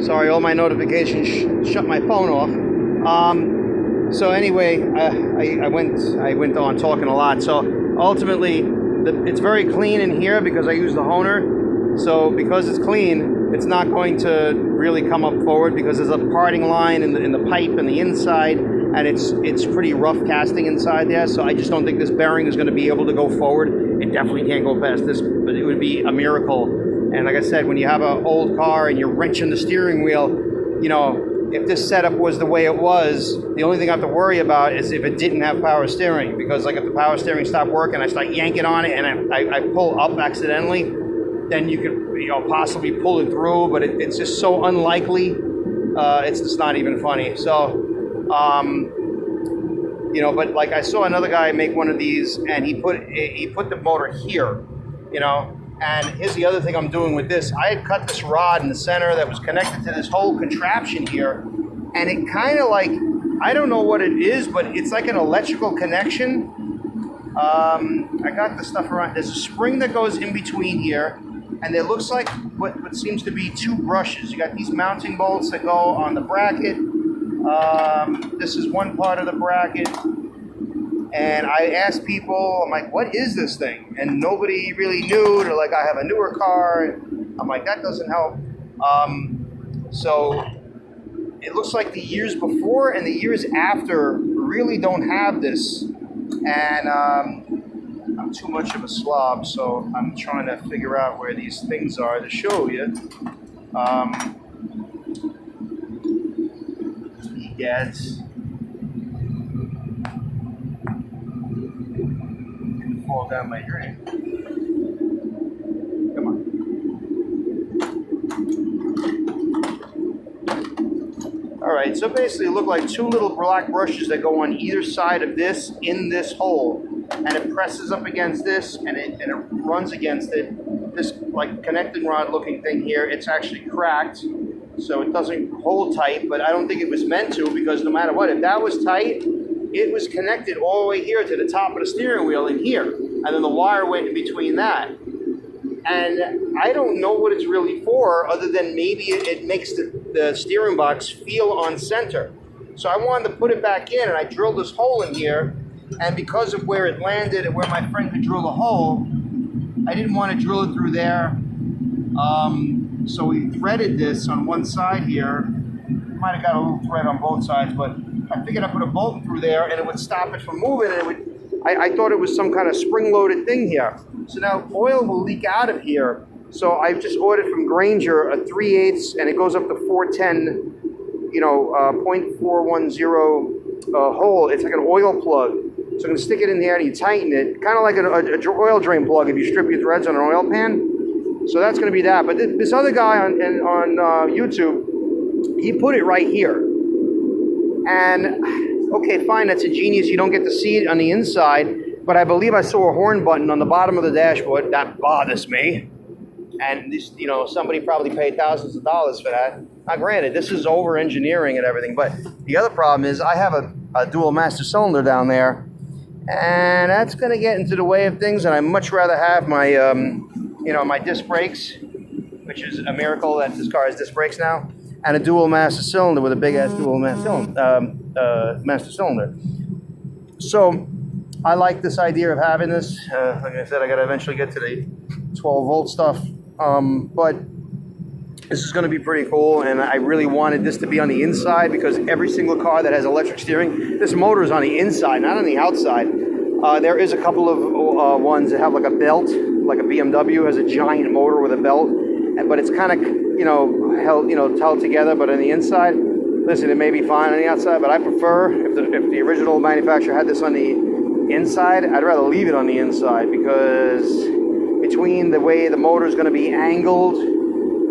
Sorry, all my notifications shut my phone off. So anyway, I went on talking a lot. So ultimately, it's very clean in here because I use the honer. So because it's clean, it's not going to really come up forward because there's a parting line in the pipe and the inside, and it's pretty rough casting inside there. So I just don't think this bearing is going to be able to go forward. It definitely can't go past this, but it would be a miracle. And like I said, when you have an old car and you're wrenching the steering wheel, you know, if this setup was the way it was, the only thing I have to worry about is if it didn't have power steering. Because like if the power steering stopped working, I start yanking on it and I pull up accidentally, then you could possibly pull it through, but it's just so unlikely. It's just not even funny. So, but like I saw another guy make one of these, and he put the motor here, And here's the other thing I'm doing with this. I had cut this rod in the center that was connected to this whole contraption here, and it kind of like, I don't know what it is, but it's like an electrical connection. I got the stuff around. There's a spring that goes in between here, and it looks like what seems to be two brushes. You got these mounting bolts that go on the bracket. This is one part of the bracket. And I asked people, I'm like, what is this thing? And nobody really knew. They're like, I have a newer car. I'm like, that doesn't help. So it looks like the years before and the years after really don't have this. And I'm too much of a slob, so I'm trying to figure out where these things are to show you. Egads. Fall down my drain. Come on. All right, so basically it looked like two little black brushes that go on either side of this in this hole, and it presses up against this, and it runs against it. This like connecting rod looking thing here, it's actually cracked, so it doesn't hold tight, but I don't think it was meant to, because no matter what, if that was tight, it was connected all the way here to the top of the steering wheel in here. And then the wire went in between that. And I don't know what it's really for, other than maybe it makes the steering box feel on center. So I wanted to put it back in, and I drilled this hole in here. And because of where it landed and where my friend could drill a hole, I didn't want to drill it through there. So we threaded this on one side here. Might have got a little thread on both sides, but I figured I'd put a bolt through there and it would stop it from moving, and I thought it was some kind of spring-loaded thing here. So now oil will leak out of here. So I've just ordered from Granger a 3/8, and it goes up to 410, 0.410 hole. It's like an oil plug. So I'm going to stick it in there and you tighten it, kind of like an oil drain plug if you strip your threads on an oil pan. So that's going to be that. But this other guy on YouTube, he put it right here. And, okay, fine, that's ingenious. You don't get to see it on the inside, but I believe I saw a horn button on the bottom of the dashboard. That bothers me. And, this, somebody probably paid thousands of dollars for that. Now, granted, this is over-engineering and everything, but the other problem is I have a dual master cylinder down there, and that's going to get into the way of things, and I'd much rather have my, my disc brakes, which is a miracle that this car has disc brakes now, and a dual master cylinder with a big-ass dual master cylinder. So I like this idea of having this. Like I said, I got to eventually get to the 12-volt stuff. But this is going to be pretty cool, and I really wanted this to be on the inside because every single car that has electric steering, this motor is on the inside, not on the outside. There is a couple of ones that have like a belt, like a BMW has a giant motor with a belt, but it's kind of held together. But on the inside, listen, it may be fine on the outside, but I prefer if the original manufacturer had this on the inside, I'd rather leave it on the inside, because between the way the motor is going to be angled,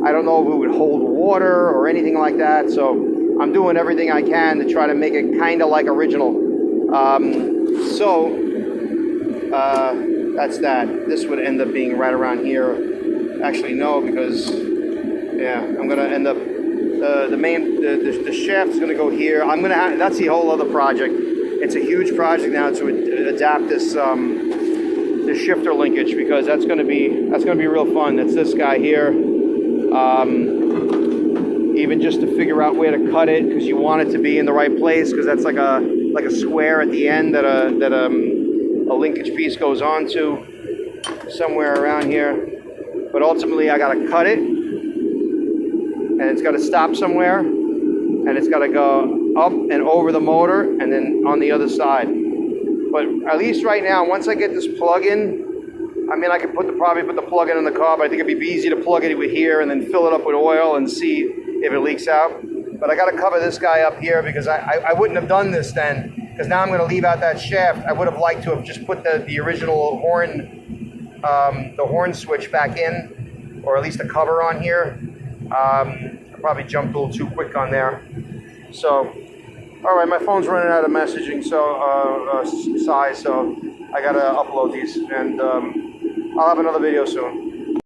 I don't know if it would hold water or anything like that. So I'm doing everything I can to try to make it kind of like original. That's that. This would end up being right around here. Actually, no, because I'm going to end up the shaft is going to go here. That's the whole other project. It's a huge project now to adapt this shifter linkage, because that's going to be real fun. That's this guy here. even just to figure out where to cut it, because you want it to be in the right place, because that's like a square at the end that a linkage piece goes onto, somewhere around here. But ultimately I gotta cut it, and it's gotta stop somewhere, and it's gotta go up and over the motor and then on the other side. But at least right now, once I get this plug in, I mean, I could probably put the plug in the car, but I think it'd be easy to plug it with here and then fill it up with oil and see if it leaks out. But I got to cover this guy up here, because I wouldn't have done this then, because now I'm going to leave out that shaft. I would have liked to have just put the original the horn switch back in, or at least a cover on here. I probably jumped a little too quick on there. So, all right, my phone's running out of messaging, so size, so I got to upload these, and I'll have another video soon.